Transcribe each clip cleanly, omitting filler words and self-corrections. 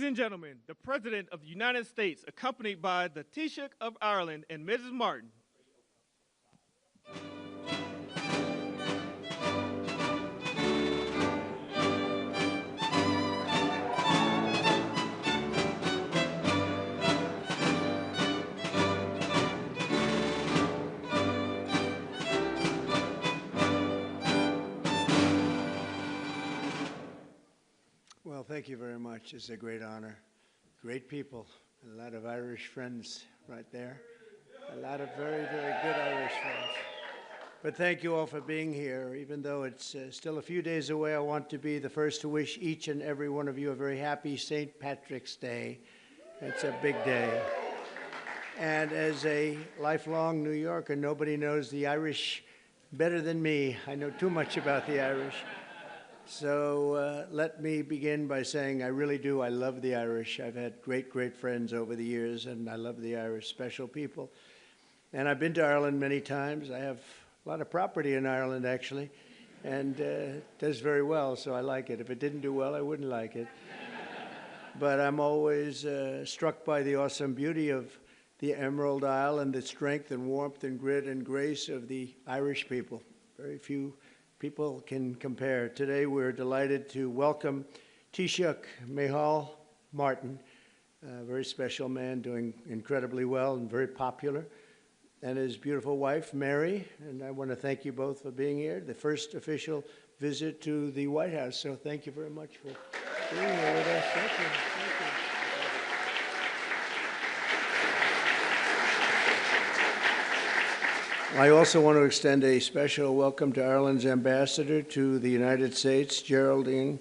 Ladies and gentlemen, the President of the United States, accompanied by the Taoiseach of Ireland and Mrs. Martin. Well, thank you very much. It's a great honor. Great people. A lot of Irish friends right there. A lot of very, very good Irish friends. But thank you all for being here. Even though it's still a few days away, I want to be the first to wish each and every one of you a very happy St. Patrick's Day. It's a big day. And as a lifelong New Yorker, nobody knows the Irish better than me. I know too much about the Irish. So let me begin by saying I really do. I love the Irish. I've had great, great friends over the years, and I love the Irish, special people. And I've been to Ireland many times. I have a lot of property in Ireland, actually, and it does very well, so I like it. If it didn't do well, I wouldn't like it. But I'm always struck by the awesome beauty of the Emerald Isle and the strength and warmth and grit and grace of the Irish people. Very few people can compare. Today we're delighted to welcome Taoiseach Michael Martin, a very special man doing incredibly well and very popular, and his beautiful wife, Mary, and I want to thank you both for being here. The first official visit to the White House, so thank you very much for being here with us. Thank you. Thank you. I also want to extend a special welcome to Ireland's ambassador to the United States, Geraldine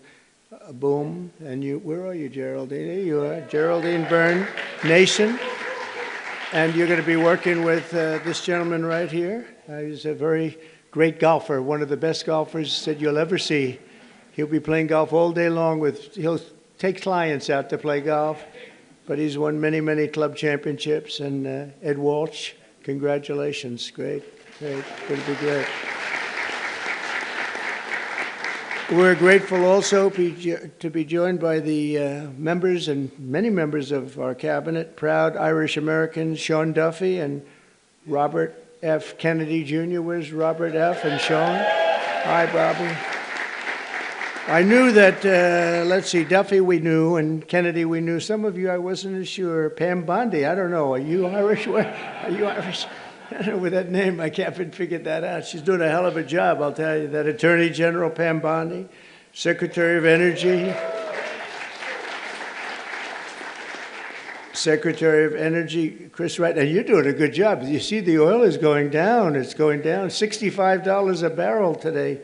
Boom. And you, where are you, Geraldine? Here you are, Geraldine Byrne Nation. And you're going to be working with this gentleman right here. He's a very great golfer, one of the best golfers that you'll ever see. He'll be playing golf all day long he'll take clients out to play golf, but he's won many, many club championships. And Ed Walsh, congratulations. Great, great. Going to be great. We're grateful also to be joined by the members and many members of our cabinet, proud Irish Americans, Sean Duffy and Robert F. Kennedy Jr. Where's Robert F. and Sean? Hi, Bobby. I knew that, let's see, Duffy we knew and Kennedy we knew. Some of you I wasn't as sure. Pam Bondi, I don't know. Are you Irish? Are you Irish? I don't know, with that name, I can't figure that out. She's doing a hell of a job, I'll tell you. That Attorney General Pam Bondi, Secretary of Energy. Secretary of Energy, Chris Wright. And you're doing a good job. You see the oil is going down. It's going down. $65 a barrel today.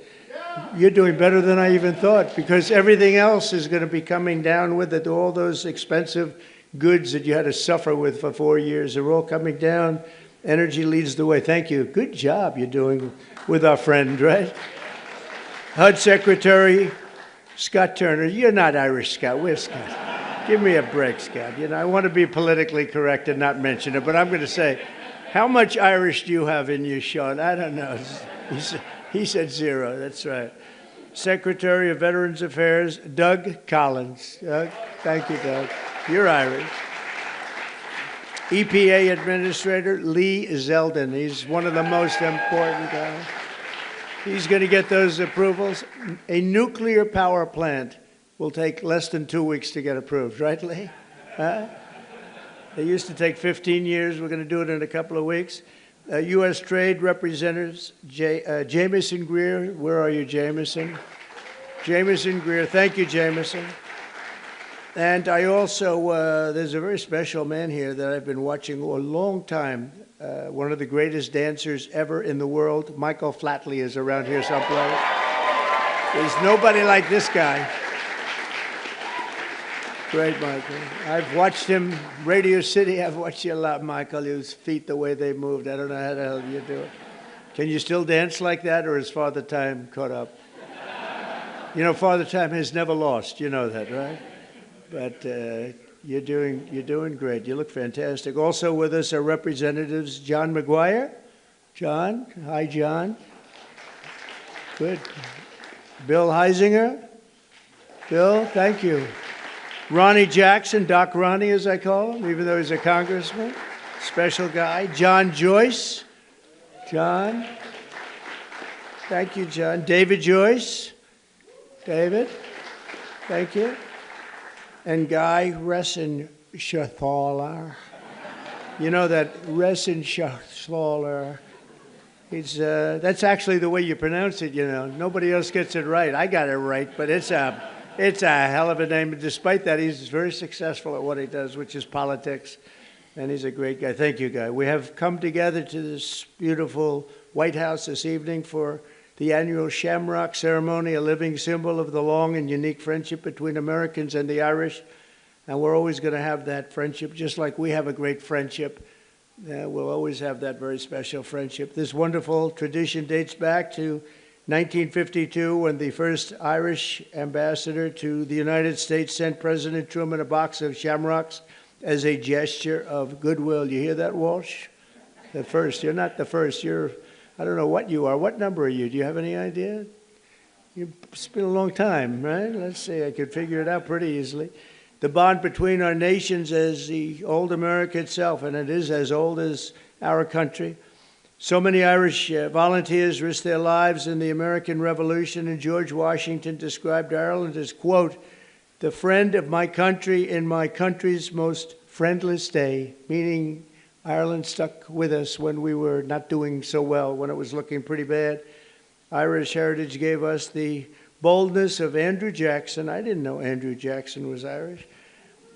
You're doing better than I even thought, because everything else is going to be coming down with it. All those expensive goods that you had to suffer with for 4 years are all coming down. Energy leads the way. Thank you. Good job you're doing with our friend, right? HUD Secretary Scott Turner. You're not Irish, Scott. Where's Scott? Give me a break, Scott. You know, I want to be politically correct and not mention it, but I'm going to say, how much Irish do you have in you, Sean? I don't know. He said 0. That's right. Secretary of Veterans Affairs, Doug Collins. Doug, thank you, Doug. You're Irish. EPA Administrator Lee Zeldin. He's one of the most important guys. He's going to get those approvals. A nuclear power plant will take less than 2 weeks to get approved, right, Lee? Huh? They used to take 15 years. We're going to do it in a couple of weeks. U.S. Trade Representatives, Jameson Greer. Where are you, Jameson? Jameson Greer. Thank you, Jameson. And I also, there's a very special man here that I've been watching a long time. One of the greatest dancers ever in the world. Michael Flatley is around here someplace. There's nobody like this guy. Great, Michael. I've watched him, Radio City, I've watched you a lot, Michael. His feet, the way they moved. I don't know how the hell you do it. Can you still dance like that, or is Father Time caught up? You know, Father Time has never lost. You know that, right? But you're doing great. You look fantastic. Also with us are Representatives John McGuire. John, hi, John. Good. Bill Heisinger. Bill, thank you. Ronnie Jackson, Doc Ronnie as I call him, even though he's a congressman, special guy. John Joyce, John. Thank you, John. David Joyce, David, thank you. And Guy Resenshathaler. You know that Resenshathaler. That's actually the way you pronounce it, you know. Nobody else gets it right. I got it right, but it's a hell of a name. But despite that, he's very successful at what he does, which is politics. And he's a great guy. Thank you, Guy. We have come together to this beautiful White House this evening for the annual Shamrock ceremony, a living symbol of the long and unique friendship between Americans and the Irish. And we're always going to have that friendship, just like we have a great friendship. We'll always have that very special friendship. This wonderful tradition dates back to 1952 when the first Irish ambassador to the United States sent President Truman a box of Shamrocks as a gesture of goodwill. You hear that, Walsh? The first. You're not the first. You're, I don't know what you are. What number are you? Do you have any idea? It's been a long time, right? Let's see. I could figure it out pretty easily. The bond between our nations as the old America itself, and it is as old as our country. So many Irish volunteers risked their lives in the American Revolution, and George Washington described Ireland as, quote, the friend of my country in my country's most friendless day, meaning Ireland stuck with us when we were not doing so well, when it was looking pretty bad. Irish heritage gave us the boldness of Andrew Jackson. I didn't know Andrew Jackson was Irish.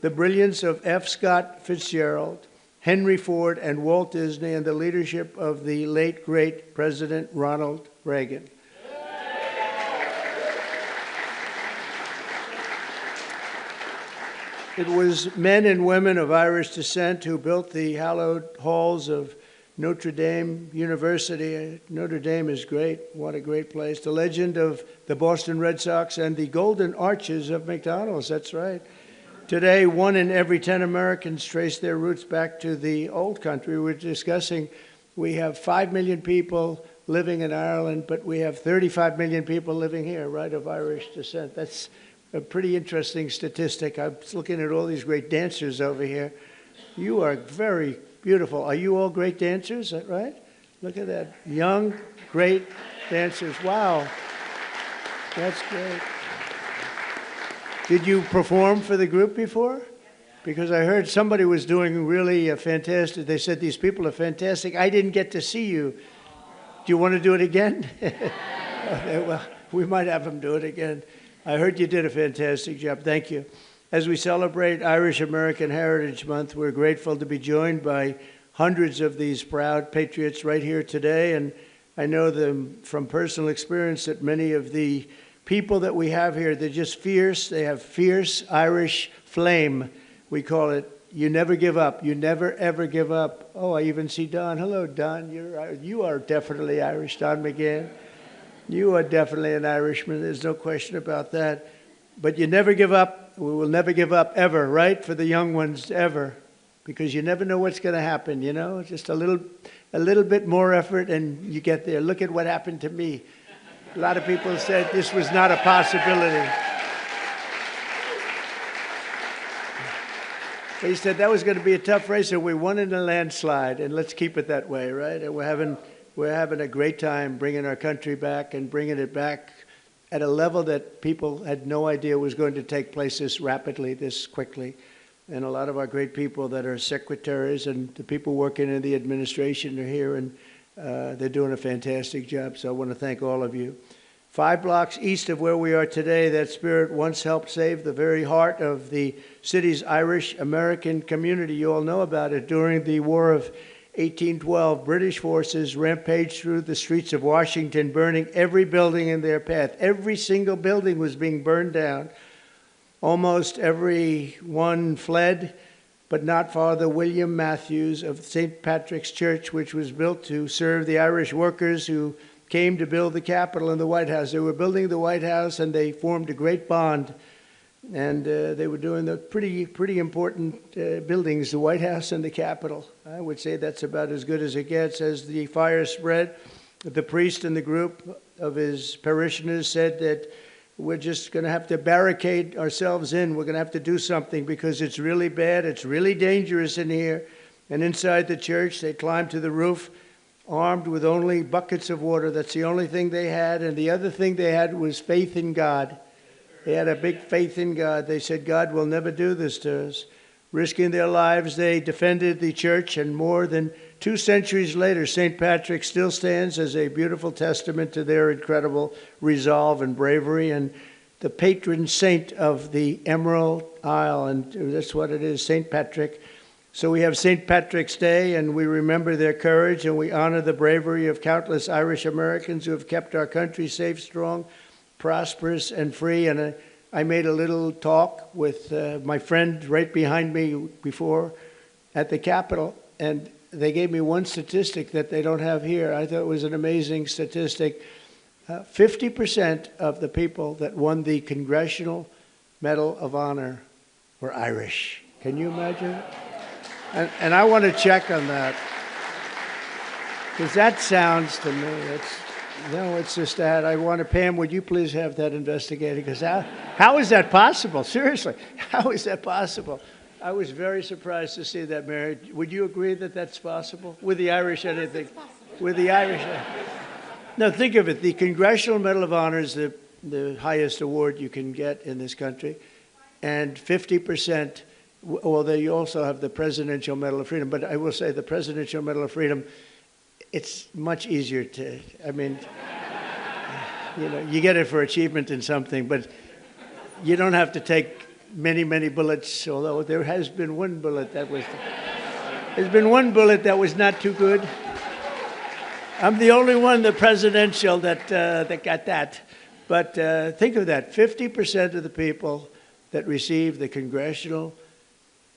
The brilliance of F. Scott Fitzgerald, Henry Ford, and Walt Disney, and the leadership of the late, great President Ronald Reagan. It was men and women of Irish descent who built the hallowed halls of Notre Dame University. Notre Dame is great. What a great place. The legend of the Boston Red Sox and the golden arches of McDonald's. That's right. Today, 1 in every 10 Americans trace their roots back to the old country. We're discussing, we have 5 million people living in Ireland, but we have 35 million people living here, right, of Irish descent. That's a pretty interesting statistic. I was looking at all these great dancers over here. You are very beautiful. Are you all great dancers, is that right? Look at that. Young, great dancers. Wow. That's great. Did you perform for the group before? Because I heard somebody was doing really fantastic. They said these people are fantastic. I didn't get to see you. Do you want to do it again? Okay, well, we might have them do it again. I heard you did a fantastic job. Thank you. As we celebrate Irish American Heritage Month, we're grateful to be joined by hundreds of these proud patriots right here today. And I know them from personal experience that many of the people that we have here, they're just fierce. They have fierce Irish flame. We call it, you never give up. You never, ever give up. Oh, I even see Don. Hello, Don. You are definitely Irish, Don McGann. You are definitely an Irishman. There's no question about that. But you never give up. We will never give up ever, right? For the young ones, ever. Because you never know what's going to happen, you know? Just a little bit more effort and you get there. Look at what happened to me. A lot of people said this was not a possibility. They said that was going to be a tough race, and we won in a landslide, and let's keep it that way, right? And we're having a great time bringing our country back and bringing it back at a level that people had no idea was going to take place this rapidly, this quickly. And a lot of our great people that are secretaries and the people working in the administration are here, and they're doing a fantastic job, so I want to thank all of you. 5 blocks east of where we are today, that spirit once helped save the very heart of the city's Irish American community. You all know about it. During the War of 1812, British forces rampaged through the streets of Washington, burning every building in their path. Every single building was being burned down. Almost everyone fled, but not Father William Matthews of St. Patrick's Church, which was built to serve the Irish workers who came to build the Capitol and the White House. They were building the White House, and they formed a great bond. And they were doing the pretty important buildings, the White House and the Capitol. I would say that's about as good as it gets. As the fire spread, the priest and the group of his parishioners said that we're just going to have to barricade ourselves in. We're going to have to do something because it's really bad. It's really dangerous in here. And inside the church, they climbed to the roof, armed with only buckets of water. That's the only thing they had. And the other thing they had was faith in God. They had a big faith in God. They said, God will never do this to us. Risking their lives, they defended the church. And more than 2 centuries later, St. Patrick still stands as a beautiful testament to their incredible resolve and bravery, and the patron saint of the Emerald Isle, and that's what it is, St. Patrick. So we have St. Patrick's Day, and we remember their courage, and we honor the bravery of countless Irish Americans who have kept our country safe, strong, prosperous, and free. And I made a little talk with my friend right behind me before at the Capitol, and they gave me one statistic that they don't have here. I thought it was an amazing statistic. 50% of the people that won the Congressional Medal of Honor were Irish. Can you imagine? And I want to check on that. Because that sounds to me, it's just that. I want to, Pam, would you please have that investigated? Because how is that possible? Seriously, how is that possible? I was very surprised to see that, Mary. Would you agree that that's possible? With the Irish, anything? With the Irish? No, think of it. The Congressional Medal of Honor is the highest award you can get in this country. And 50%, although you also have the Presidential Medal of Freedom, but I will say the Presidential Medal of Freedom, it's much easier to, I mean, you get it for achievement in something, but you don't have to take many, many bullets, although there has been one bullet that was, there's been one bullet that was not too good. I'm the only one, the presidential, that got that. But think of that, 50% of the people that received the Congressional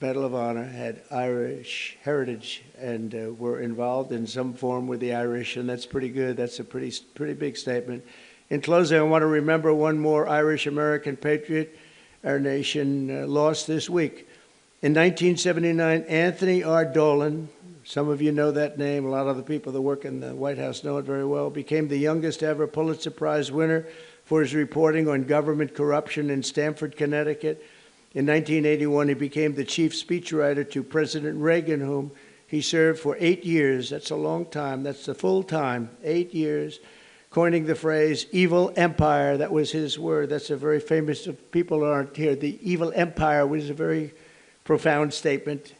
Medal of Honor had Irish heritage and were involved in some form with the Irish, and that's pretty good. That's a pretty big statement. In closing, I want to remember one more Irish-American patriot our nation lost this week. In 1979, Anthony R. Dolan, some of you know that name, a lot of the people that work in the White House know it very well, became the youngest ever Pulitzer Prize winner for his reporting on government corruption in Stamford, Connecticut. In 1981, he became the chief speechwriter to President Reagan, whom he served for 8 years. That's a long time. That's the full time, 8 years, coining the phrase evil empire. That was his word. That's a very famous, if people aren't here, the evil empire was a very profound statement.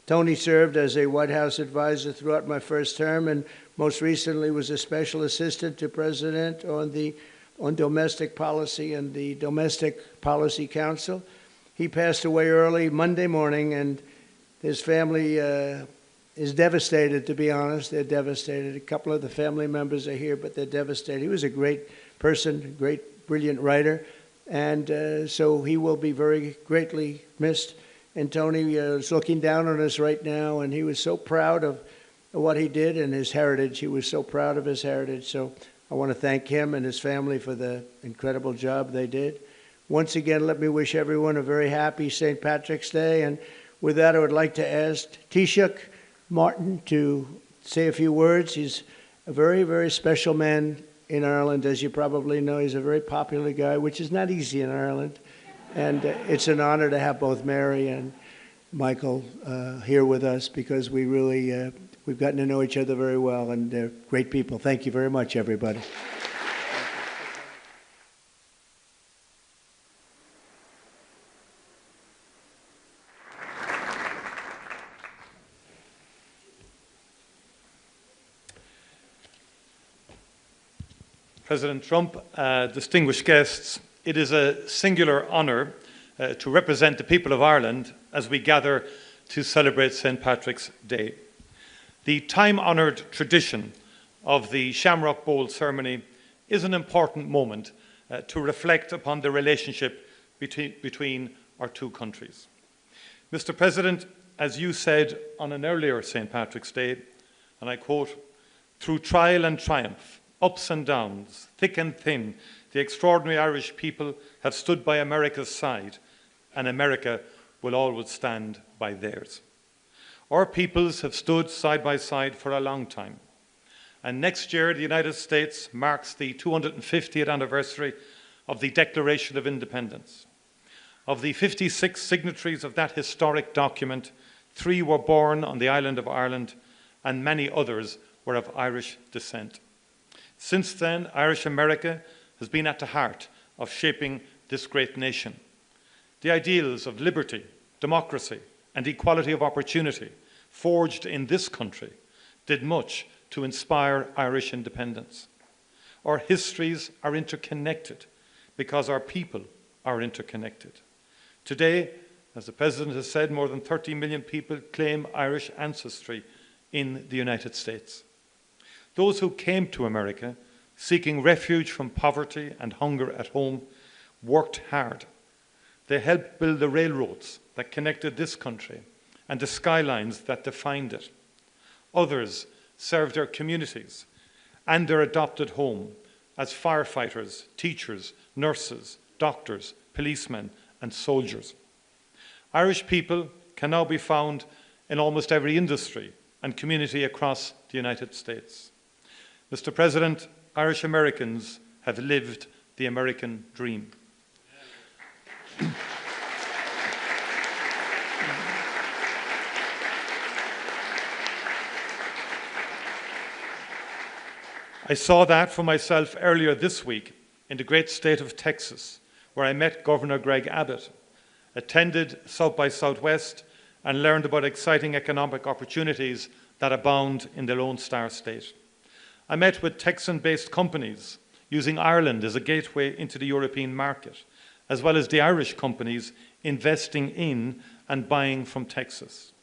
Tony served as a White House advisor throughout my first term, and most recently was a special assistant to President on domestic policy and the Domestic Policy Council. He passed away early Monday morning, and his family is devastated, to be honest. They're devastated. A couple of the family members are here, but they're devastated. He was a great person, great, brilliant writer, and so he will be very greatly missed. And Tony is looking down on us right now, and he was so proud of what he did and his heritage. He was so proud of his heritage. So I want to thank him and his family for the incredible job they did. Once again, let me wish everyone a very happy St. Patrick's Day. And with that, I would like to ask Taoiseach Martin to say a few words. He's a very, very special man in Ireland. As you probably know, he's a very popular guy, which is not easy in Ireland. And it's an honor to have both Mary and Michael here with us, because we really, we've gotten to know each other very well, and they're great people. Thank you very much, everybody. President Trump, distinguished guests, it is a singular honour to represent the people of Ireland as we gather to celebrate St. Patrick's Day. The time-honoured tradition of the Shamrock Bowl ceremony is an important moment to reflect upon the relationship between our two countries. Mr. President, as you said on an earlier St. Patrick's Day, and I quote, "Through trial and triumph, ups and downs, thick and thin, the extraordinary Irish people have stood by America's side, and America will always stand by theirs." Our peoples have stood side by side for a long time. And next year, the United States marks the 250th anniversary of the Declaration of Independence. Of the 56 signatories of that historic document, 3 were born on the island of Ireland, and many others were of Irish descent. Since then, Irish America has been at the heart of shaping this great nation. The ideals of liberty, democracy, and equality of opportunity forged in this country did much to inspire Irish independence. Our histories are interconnected because our people are interconnected. Today, as the President has said, more than 30 million people claim Irish ancestry in the United States. Those who came to America seeking refuge from poverty and hunger at home worked hard. They helped build the railroads that connected this country and the skylines that defined it. Others served their communities and their adopted home as firefighters, teachers, nurses, doctors, policemen, and soldiers. Irish people can now be found in almost every industry and community across the United States. Mr. President, Irish Americans have lived the American dream. I saw that for myself earlier this week in the great state of Texas, where I met Governor Greg Abbott, attended South by Southwest, and learned about exciting economic opportunities that abound in the Lone Star State. I met with Texan-based companies using Ireland as a gateway into the European market, as well as the Irish companies investing in and buying from Texas.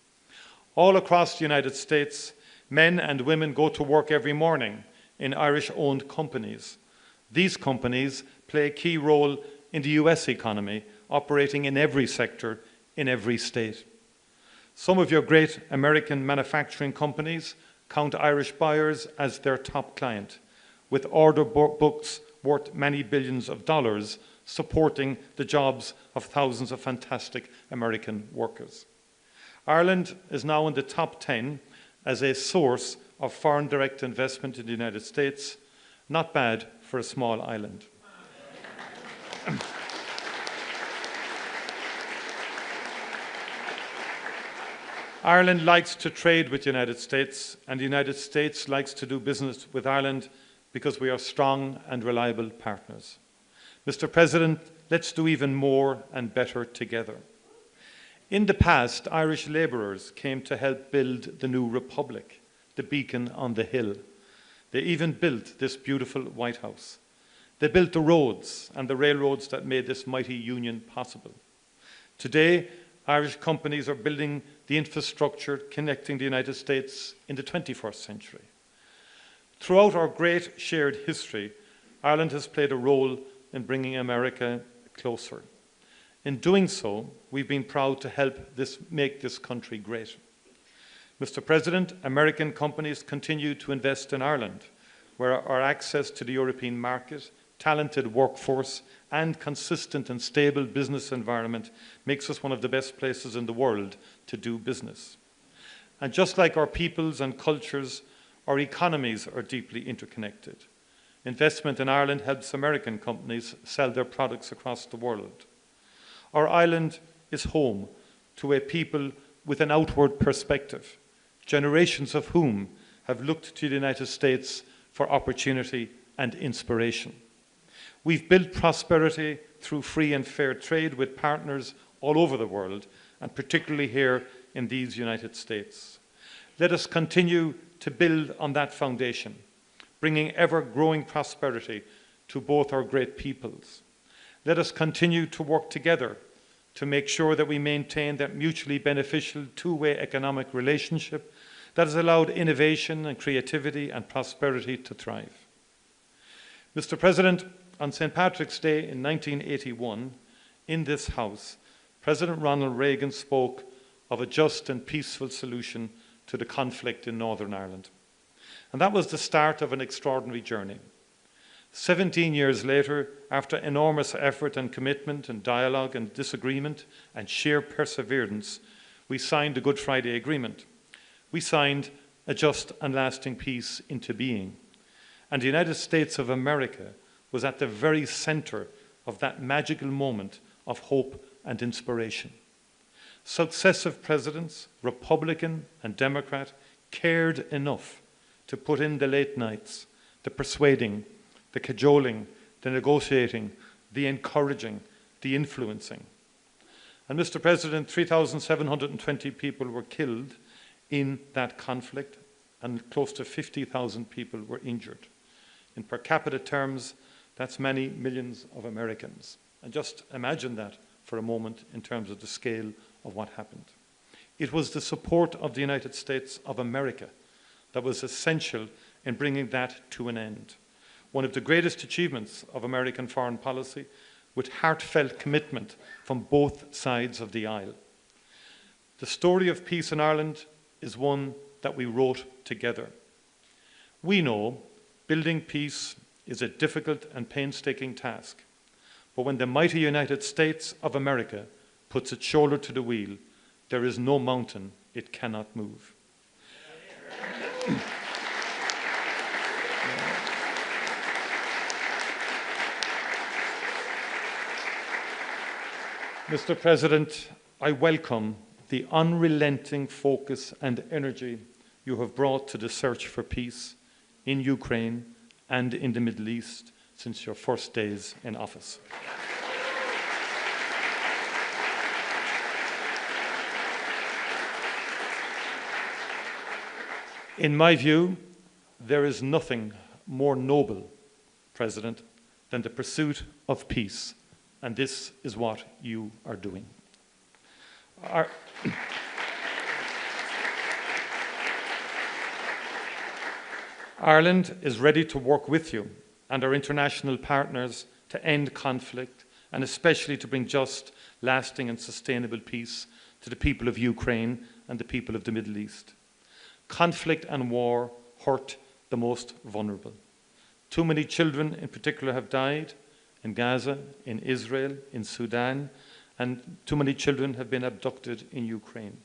All across the United States, men and women go to work every morning in Irish-owned companies. These companies play a key role in the US economy, operating in every sector, in every state. Some of your great American manufacturing companies count Irish buyers as their top client, with order books worth many billions of dollars supporting the jobs of thousands of fantastic American workers. Ireland is now in the top 10 as a source of foreign direct investment in the United States. Not bad for a small island. Ireland likes to trade with the United States, and the United States likes to do business with Ireland because we are strong and reliable partners. Mr. President, let's do even more and better together. In the past, Irish labourers came to help build the new republic, the beacon on the hill. They even built this beautiful White House. They built the roads and the railroads that made this mighty union possible. Today, Irish companies are building the infrastructure connecting the United States in the 21st century. Throughout our great shared history, Ireland has played a role in bringing America closer. In doing so, we've been proud to help make this country great. Mr. President, American companies continue to invest in Ireland, where our access to the European market, talented workforce, and consistent and stable business environment makes us one of the best places in the world to do business. And just like our peoples and cultures, our economies are deeply interconnected. Investment in Ireland helps American companies sell their products across the world. Our island is home to a people with an outward perspective, generations of whom have looked to the United States for opportunity and inspiration. We've built prosperity through free and fair trade with partners all over the world, and particularly here in these United States. Let us continue to build on that foundation, bringing ever-growing prosperity to both our great peoples. Let us continue to work together to make sure that we maintain that mutually beneficial two-way economic relationship that has allowed innovation and creativity and prosperity to thrive. Mr. President, on St. Patrick's Day in 1981, in this House, President Ronald Reagan spoke of a just and peaceful solution to the conflict in Northern Ireland. And that was the start of an extraordinary journey. 17 years later, after enormous effort and commitment and dialogue and disagreement and sheer perseverance, we signed the Good Friday Agreement. We signed a just and lasting peace into being. And the United States of America was at the very center of that magical moment of hope and inspiration. Successive presidents, Republican and Democrat, cared enough to put in the late nights, the persuading, the cajoling, the negotiating, the encouraging, the influencing. And Mr. President, 3,720 people were killed in that conflict, and close to 50,000 people were injured. In per capita terms, that's many millions of Americans. And just imagine that for a moment in terms of the scale of what happened. It was the support of the United States of America that was essential in bringing that to an end. One of the greatest achievements of American foreign policy, with heartfelt commitment from both sides of the aisle. The story of peace in Ireland is one that we wrote together. We know building peace is a difficult and painstaking task, but when the mighty United States of America puts its shoulder to the wheel, there is no mountain it cannot move. Mr. President, I welcome the unrelenting focus and energy you have brought to the search for peace in Ukraine and in the Middle East since your first days in office. In my view, there is nothing more noble, President, than the pursuit of peace, and this is what you are doing. Ireland is ready to work with you and our international partners to end conflict and especially to bring just, lasting and sustainable peace to the people of Ukraine and the people of the Middle East. Conflict and war hurt the most vulnerable. Too many children in particular have died in Gaza, in Israel, in Sudan, and too many children have been abducted in Ukraine.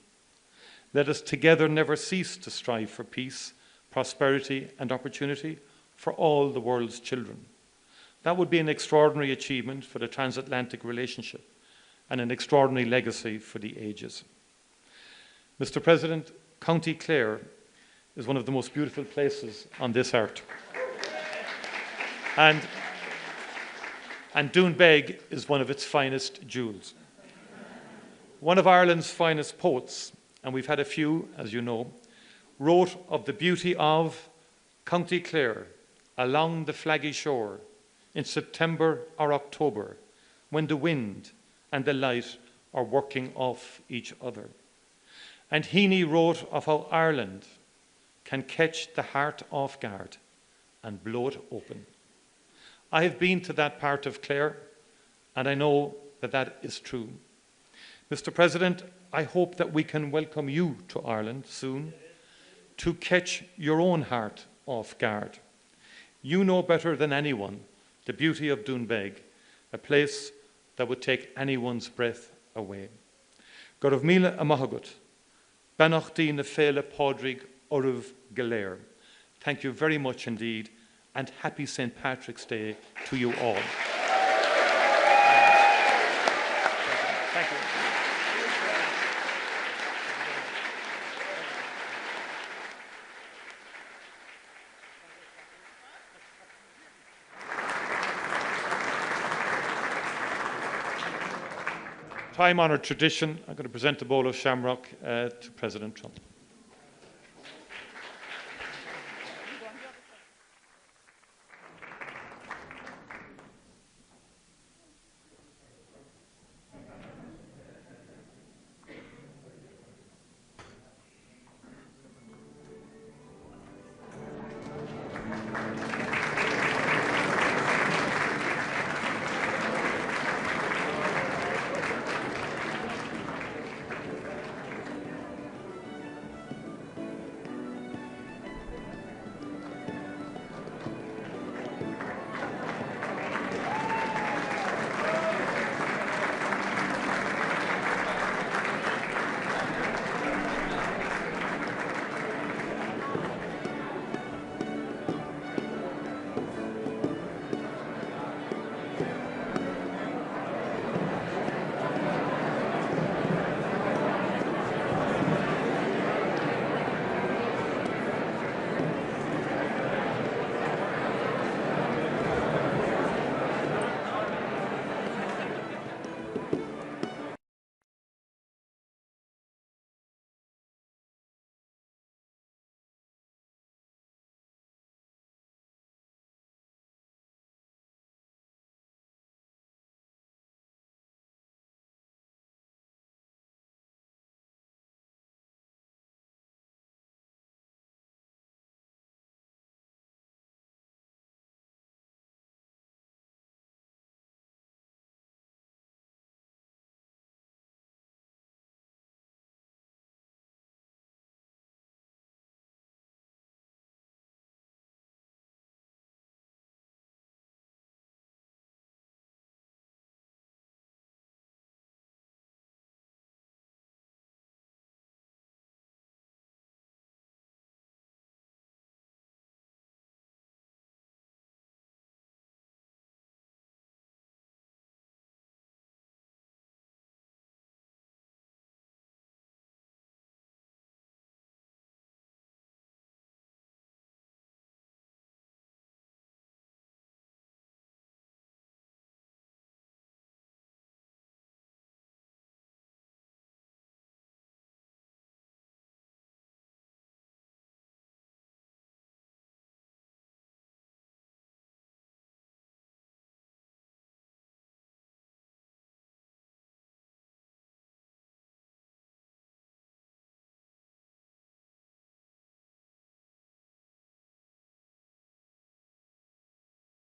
Let us together never cease to strive for peace, prosperity and opportunity for all the world's children. That would be an extraordinary achievement for the transatlantic relationship and an extraordinary legacy for the ages. Mr. President, County Clare is one of the most beautiful places on this earth. And Doonbeg is one of its finest jewels. One of Ireland's finest poets, and we've had a few, as you know, wrote of the beauty of County Clare along the flaggy shore in September or October, when the wind and the light are working off each other. And Heaney wrote of how Ireland can catch the heart off guard and blow it open. I have been to that part of Clare, and I know that that is true. Mr. President, I hope that we can welcome you to Ireland soon to catch your own heart off guard. You know better than anyone the beauty of Doonbeg, a place that would take anyone's breath away. Go raibh míle amach Benachtaí na féile pádraig oribh go léir. Thank you very much indeed, and happy St. Patrick's Day to you all. Thank you. Time-honoured tradition, I'm going to present a bowl of Shamrock to President Trump.